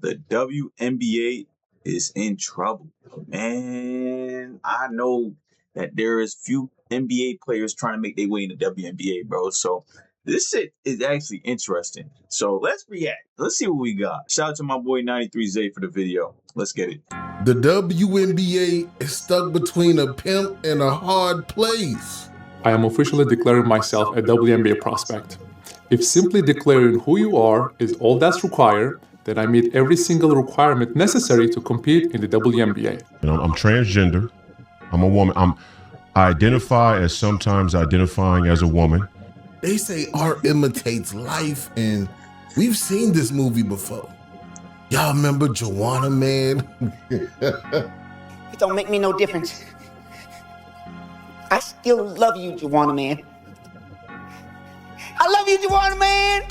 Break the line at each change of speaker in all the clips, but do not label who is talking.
The WNBA is in trouble. Man, I know that there is few NBA players trying to make their way in the WNBA, bro. So this shit is actually interesting. So let's react. Let's see what we got. Shout out to my boy 93Z for the video. Let's get it.
The WNBA is stuck between a pimp and a hard place.
I am officially declaring myself a WNBA prospect. If simply declaring who you are is all that's required, then I meet every single requirement necessary to compete in the WNBA.
I'm transgender. I'm a woman. I identify as sometimes identifying as a woman.
They say art imitates life, and we've seen this movie before. Y'all remember Joanna Man?
It don't make me no difference. I still love you, Joanna Man. I love you, Joanna Man.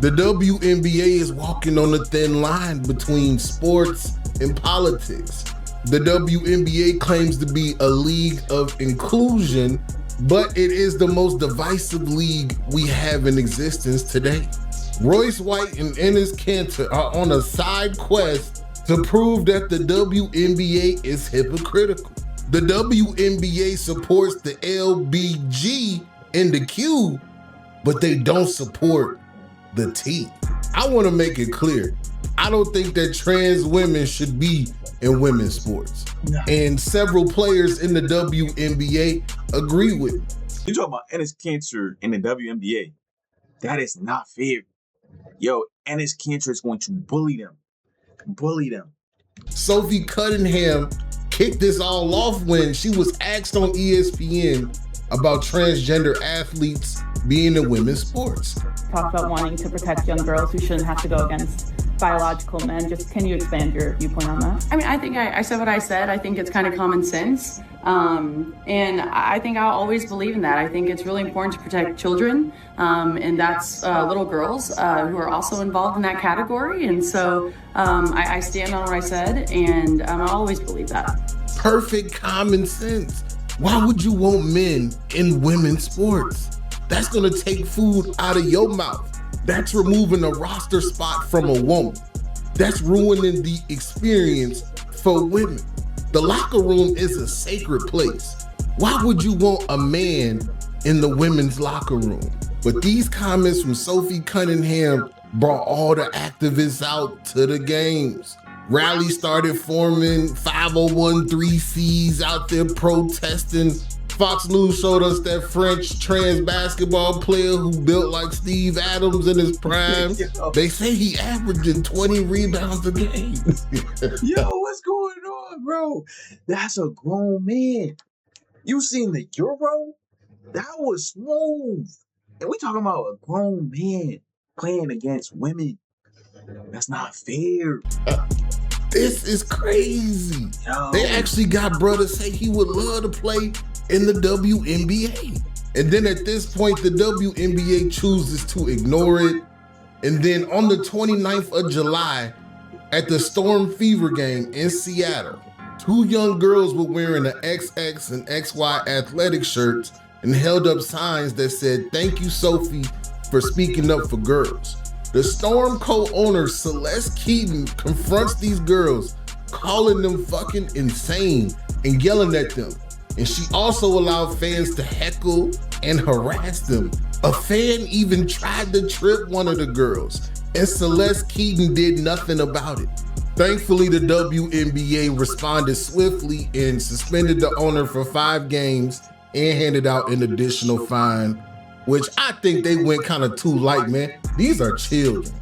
The WNBA is walking on a thin line between sports and politics. The WNBA claims to be a league of inclusion, but it is the most divisive league we have in existence today. Royce White and Enes Kanter are on a side quest to prove that the WNBA is hypocritical. The WNBA supports the LBG and the Q, but they don't support the T. I want to make it clear, I don't think that trans women should be in women's sports. And several players in the WNBA agree with me.
You talking about Enes Kanter in the WNBA? That is not fair. Yo, Enes Kanter is going to bully them. Bully them.
Sophie Cunningham kicked this all off when she was asked on ESPN about transgender athletes being in women's sports.
Talked about wanting to protect young girls who shouldn't have to go against biological men. Just can you expand your viewpoint on that?
I mean, I think I said what I said. I think it's kind of common sense. And I think I'll always believe in that. I think it's really important to protect children. And that's little girls who are also involved in that category. And so I stand on what I said, and I always believe that.
Perfect common sense. Why would you want men in women's sports? That's gonna take food out of your mouth. That's removing a roster spot from a woman. That's ruining the experience for women. The locker room is a sacred place. Why would you want a man in the women's locker room? But these comments from Sophie Cunningham brought all the activists out to the games. Rallies started forming, 501(c)(3)s out there protesting. Fox News showed us that French trans basketball player who built like Steve Adams in his prime. They say he averaging 20 rebounds a game.
Yo, what's going on, bro? That's a grown man. You seen the Euro? That was smooth. And we talking about a grown man playing against women. That's not fair.
This is crazy.
Yo.
They actually got brother say he would love to play in the WNBA. And then at this point, the WNBA chooses to ignore it. And then on the 29th of July, at the Storm Fever game in Seattle, two young girls were wearing an XX and XY athletic shirts and held up signs that said, "Thank you, Sophie, for speaking up for girls." The Storm co-owner, Celeste Keaton, confronts these girls, calling them fucking insane and yelling at them. And she also allowed fans to heckle and harass them. A fan even tried to trip one of the girls, and Celeste Keaton did nothing about it. Thankfully, the WNBA responded swiftly and suspended the owner for 5 games and handed out an additional fine, which I think they went kind of too light, man. These are children.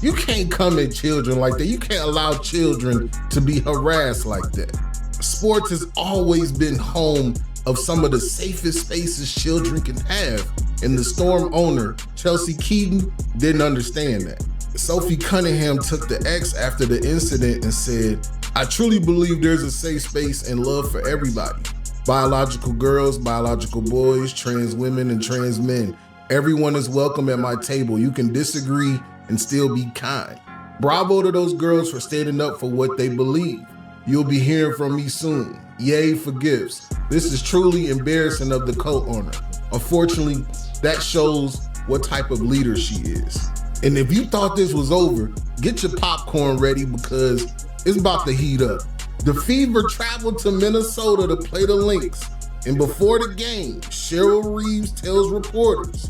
You can't come at children like that. You can't allow children to be harassed like that. Sports has always been home of some of the safest spaces children can have, and the Storm owner, Chelsea Keaton, didn't understand that. Sophie Cunningham took the X after the incident and said, "I truly believe there's a safe space and love for everybody. Biological girls, biological boys, trans women, and trans men. Everyone is welcome at my table. You can disagree and still be kind. Bravo to those girls for standing up for what they believe. You'll be hearing from me soon. Yay for gifts. This is truly embarrassing of the co-owner. Unfortunately, that shows what type of leader she is." And if you thought this was over, get your popcorn ready because it's about to heat up. The Fever traveled to Minnesota to play the Lynx. And before the game, Cheryl Reeves tells reporters,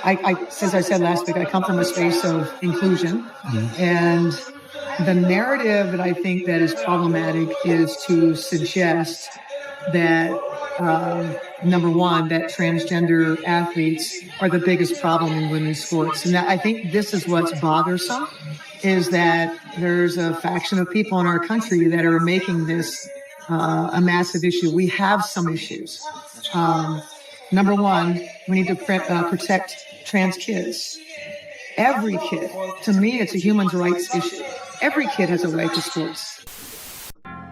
as I said last week, I come from a space of inclusion. And the narrative that I think that is problematic is to suggest that, number one, that transgender athletes are the biggest problem in women's sports. And I think this is what's bothersome, is that there's a faction of people in our country that are making this a massive issue. We have some issues. Number one, we need to protect trans kids. Every kid. To me, it's a human rights issue. Every kid has a right to sports.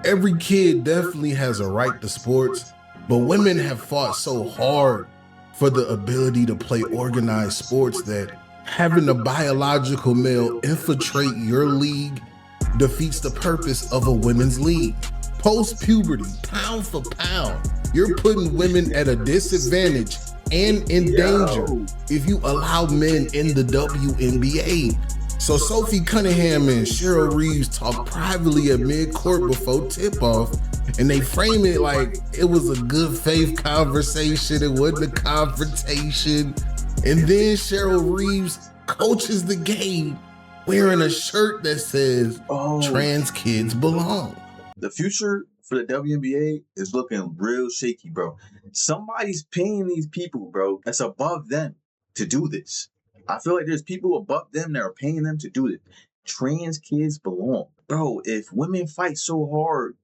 Every kid definitely has a right to sports, but women have fought so hard for the ability to play organized sports that having a biological male infiltrate your league defeats the purpose of a women's league. Post-puberty, pound for pound, you're putting women at a disadvantage and in danger if you allow men in the WNBA. So Sophie Cunningham and Cheryl Reeves talk privately at mid-court before tip-off, and they frame it like it was a good faith conversation. It wasn't a confrontation. And then Cheryl Reeves coaches the game wearing a shirt that says, trans kids belong.
The future for the WNBA is looking real shaky, bro. Somebody's paying these people, bro, that's above them to do this. I feel like there's people above them that are paying them to do it. Trans kids belong. Bro, if women fight so hard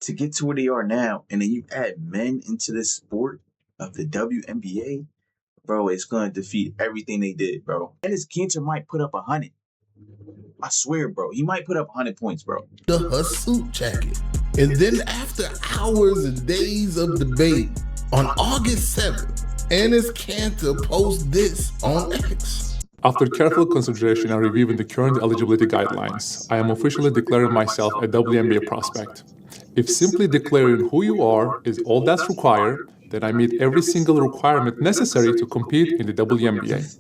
to get to where they are now, and then you add men into this sport of the WNBA, bro, it's going to defeat everything they did, bro. And this Cantor might put up 100. I swear, bro. He might put up 100 points, bro.
Her suit jacket. And then after hours and days of debate, on August 7th, Enes Kanter posts this on X.
After careful consideration and reviewing the current eligibility guidelines, I am officially declaring myself a WNBA prospect. If simply declaring who you are is all that's required, then I meet every single requirement necessary to compete in the WNBA.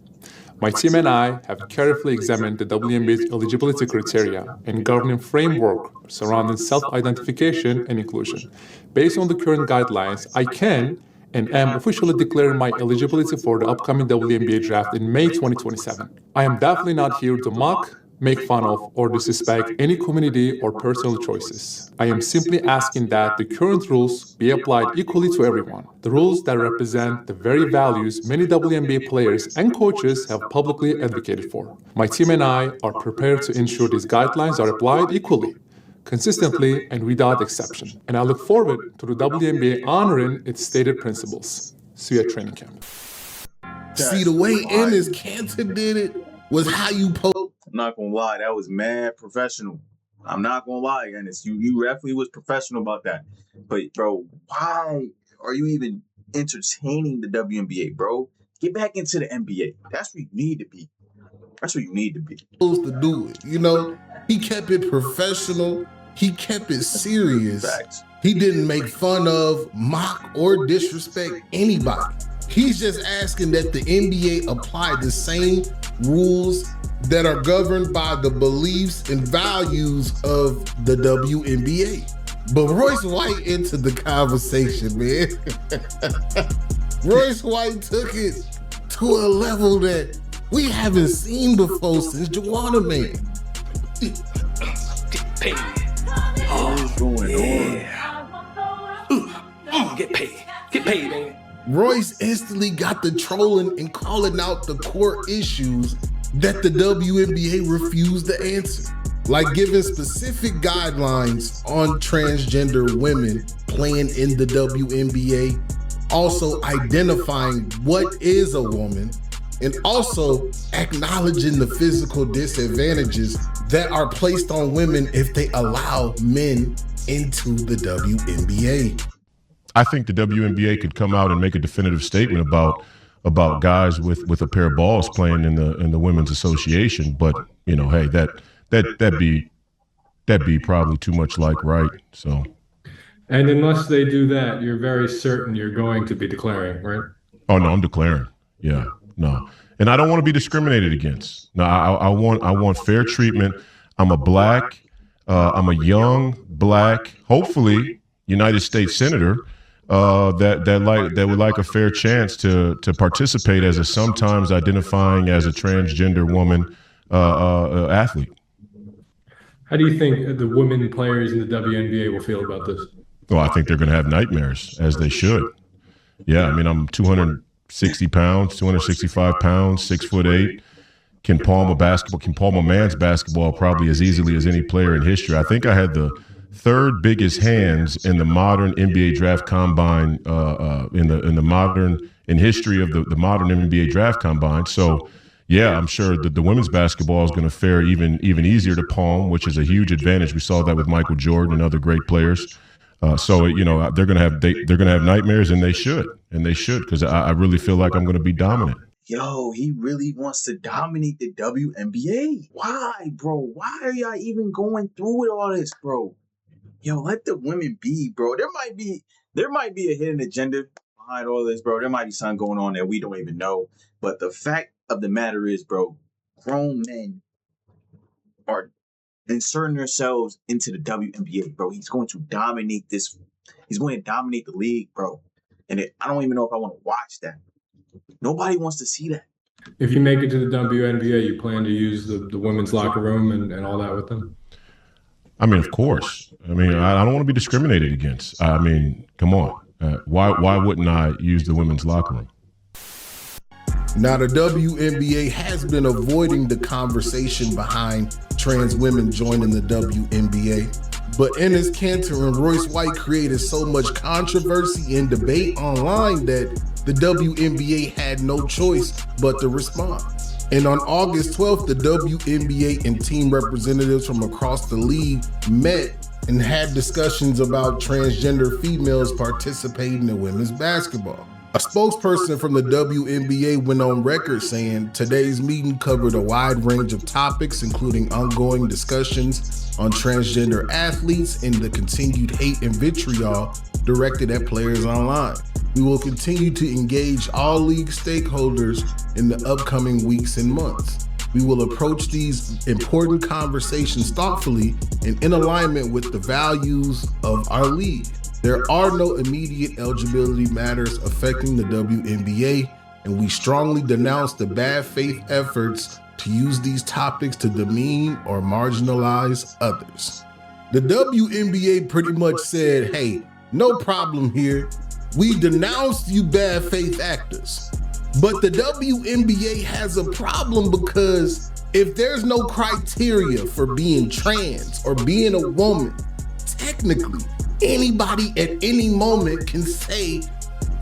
My team and I have carefully examined the WNBA's eligibility criteria and governing framework surrounding self-identification and inclusion. Based on the current guidelines, I can and am officially declaring my eligibility for the upcoming WNBA draft in May 2027. I am definitely not here to mock, make fun of, or disrespect any community or personal choices. I am simply asking that the current rules be applied equally to everyone. The rules that represent the very values many WNBA players and coaches have publicly advocated for. My team and I are prepared to ensure these guidelines are applied equally, consistently, and without exception. And I look forward to the WNBA honoring its stated principles. See you at training camp.
See, the way Enes Kanter did it was how you post.
I'm not gonna lie, that was mad professional. I'm not gonna lie, Enes. You definitely was professional about that. But bro, why are you even entertaining the WNBA, bro? Get back into the NBA. That's where you need to be. That's where you need to be.
Supposed to do it, you know? He kept it professional. He kept it serious.
Facts.
He didn't make fun of, mock, or disrespect anybody. He's just asking that the NBA apply the same rules that are governed by the beliefs and values of the WNBA. But Royce White entered the conversation, man. Royce White took it to a level that we haven't seen before since Juwanna Man.
Get paid.
What's going
on? Get paid. Get paid, man.
Royce instantly got the trolling and calling out the core issues that the WNBA refused to answer, like giving specific guidelines on transgender women playing in the WNBA, also identifying what is a woman, and also acknowledging the physical disadvantages that are placed on women if they allow men into the WNBA.
I think the WNBA could come out and make a definitive statement about guys with a pair of balls playing in the women's association, but you know, hey, that'd be probably too much like right. So,
and unless they do that, you're very certain you're going to be declaring, right?
Oh no, I'm declaring. Yeah, no, And I don't want to be discriminated against. No, I want fair treatment. I'm a black, I'm a young black, hopefully United States senator that would like a fair chance to participate as a sometimes identifying as a transgender woman athlete.
How do you think the women players in the WNBA will feel about this?
Well, I think they're going to have nightmares, as they should. Yeah, I mean, I'm 260 pounds, 265 pounds, 6'8", can palm a man's basketball probably as easily as any player in history. I think I had the third biggest hands in the modern NBA draft combine in history of the modern NBA draft combine. So, yeah, I'm sure that the women's basketball is going to fare even easier to palm, which is a huge advantage. We saw that with Michael Jordan and other great players. So you know they're going to have nightmares, and they should, because I really feel like I'm going to be dominant.
Yo, he really wants to dominate the WNBA. Why, bro? Why are y'all even going through with all this, bro? Yo, let the women be, bro. There might be a hidden agenda behind all this, bro. There might be something going on that we don't even know. But the fact of the matter is, bro, grown men are inserting themselves into the WNBA, bro. He's going to dominate this. He's going to dominate the league, bro. And I don't even know if I want to watch that. Nobody wants to see that.
If you make it to the WNBA, you plan to use the women's locker room and all that with them?
I mean, of course. I mean, I don't want to be discriminated against. I mean, come on. Why wouldn't I use the women's locker room?
Now, the WNBA has been avoiding the conversation behind trans women joining the WNBA, but Enes Kanter and Royce White created so much controversy and debate online that the WNBA had no choice but to respond. And on August 12th, the WNBA and team representatives from across the league met and had discussions about transgender females participating in women's basketball. A spokesperson from the WNBA went on record saying today's meeting covered a wide range of topics, including ongoing discussions on transgender athletes and the continued hate and vitriol directed at players online. We will continue to engage all league stakeholders in the upcoming weeks and months. We will approach these important conversations thoughtfully and in alignment with the values of our league. There are no immediate eligibility matters affecting the WNBA, and we strongly denounce the bad faith efforts to use these topics to demean or marginalize others. The WNBA pretty much said, hey, no problem here. We denounced you bad faith actors. But the WNBA has a problem because if there's no criteria for being trans or being a woman, technically, anybody at any moment can say,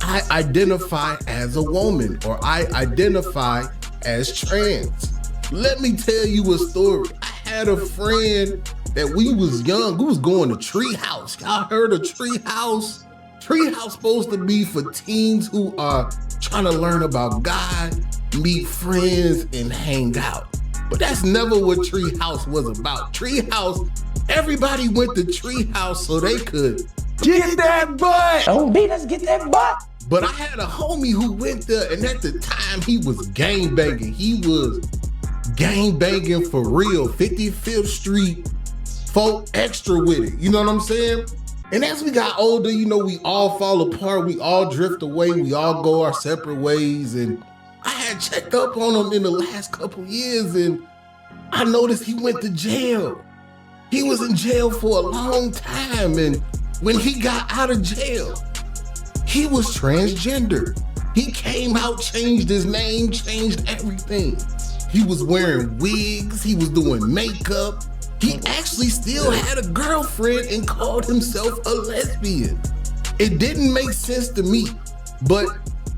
I identify as a woman or I identify as trans. Let me tell you a story. I had a friend that we was young, we was going to Treehouse. Y'all heard of Treehouse? Treehouse supposed to be for teens who are trying to learn about God, meet friends, and hang out. But that's never what Treehouse was about. Treehouse, everybody went to Treehouse so they could get that butt.
Don't beat us, get that butt.
But I had a homie who went there, and at the time he was gangbanging. He was gangbanging for real. 55th Street, folk extra with it. You know what I'm saying? And as we got older, you know, we all fall apart. We all drift away. We all go our separate ways. And I had checked up on him in the last couple years, and I noticed he went to jail. He was in jail for a long time. And when he got out of jail, he was transgender. He came out, changed his name, changed everything. He was wearing wigs. He was doing makeup. He actually still had a girlfriend and called himself a lesbian. It didn't make sense to me, but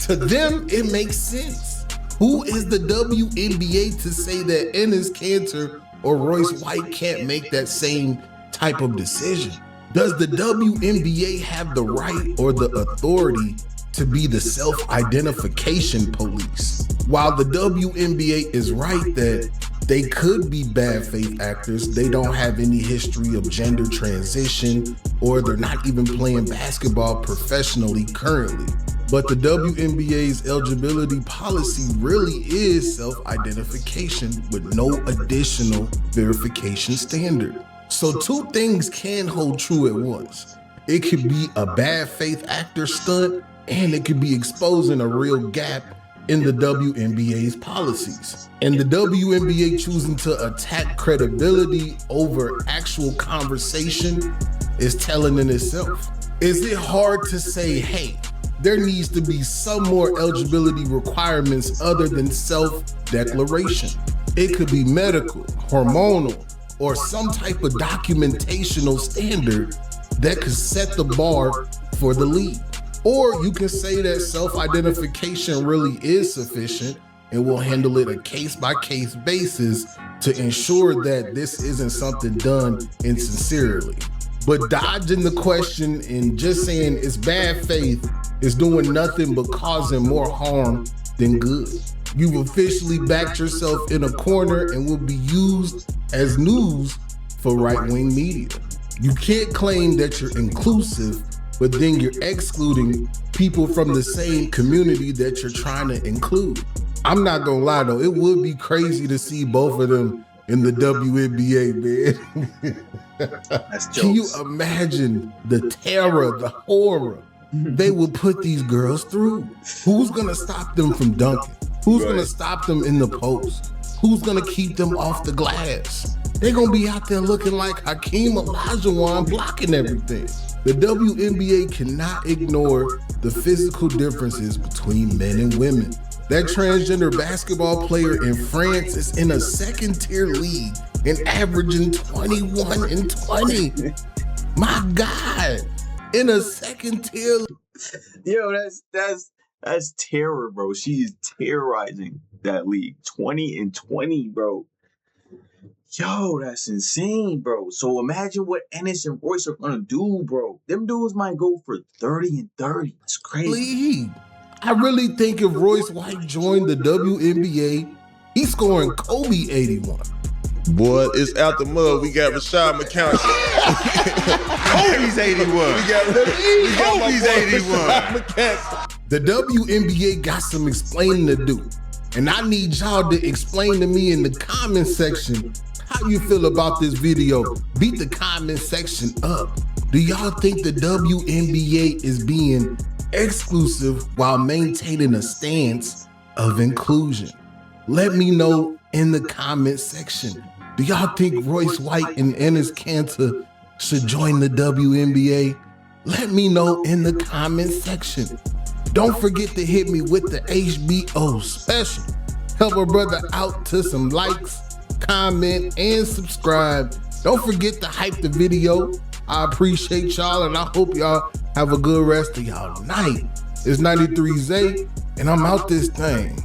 to them, it makes sense. Who is the WNBA to say that Enes Kanter or Royce White can't make that same type of decision? Does the WNBA have the right or the authority to be the self-identification police? While the WNBA is right that they could be bad faith actors, they don't have any history of gender transition, or they're not even playing basketball professionally currently. But the WNBA's eligibility policy really is self-identification with no additional verification standard. So two things can hold true at once. It could be a bad faith actor stunt, and it could be exposing a real gap in the WNBA's policies. And the WNBA choosing to attack credibility over actual conversation is telling in itself. Is it hard to say, hey, there needs to be some more eligibility requirements other than self-declaration? It could be medical, hormonal, or some type of documentational standard that could set the bar for the league. Or you can say that self-identification really is sufficient and we'll handle it a case-by-case basis to ensure that this isn't something done insincerely. But dodging the question and just saying it's bad faith is doing nothing but causing more harm than good. You've officially backed yourself in a corner and will be used as news for right-wing media. You can't claim that you're inclusive, but then you're excluding people from the same community that you're trying to include. I'm not gonna lie though, it would be crazy to see both of them in the WNBA, man.
That's jokes.
Can you imagine the terror, the horror they will put these girls through? Who's gonna stop them from dunking? Who's gonna stop them in the post? Who's gonna keep them off the glass? They're gonna be out there looking like Hakeem Olajuwon blocking everything. The WNBA cannot ignore the physical differences between men and women. That transgender basketball player in France is in a second-tier league and averaging 21 and 20. My God, in a second-tier.
Yo, that's terror, bro. She is terrorizing that league. 20 and 20, bro. Yo, that's insane, bro. So imagine what Ennis and Royce are gonna do, bro. Them dudes might go for 30 and 30. That's crazy.
League. I really think if Royce White joined the WNBA, he's scoring Kobe 81.
Boy, it's out the mud. We got Rashad McCown. Kobe's 81. Kobe's 81.
The WNBA got some explaining to do. And I need y'all to explain to me in the comment section how you feel about this video. Beat the comment section up. Do y'all think the WNBA is being exclusive while maintaining a stance of inclusion? Let me know in the comment section. Do y'all think Royce White and Enes Kanter should join the WNBA? Let me know in the comment section. Don't forget to hit me with the HBO special. Help a brother out to some likes, comment, and subscribe. Don't forget to hype the video. I appreciate y'all, and I hope y'all have a good rest of y'all night. It's 93 Zay, and I'm out this thing.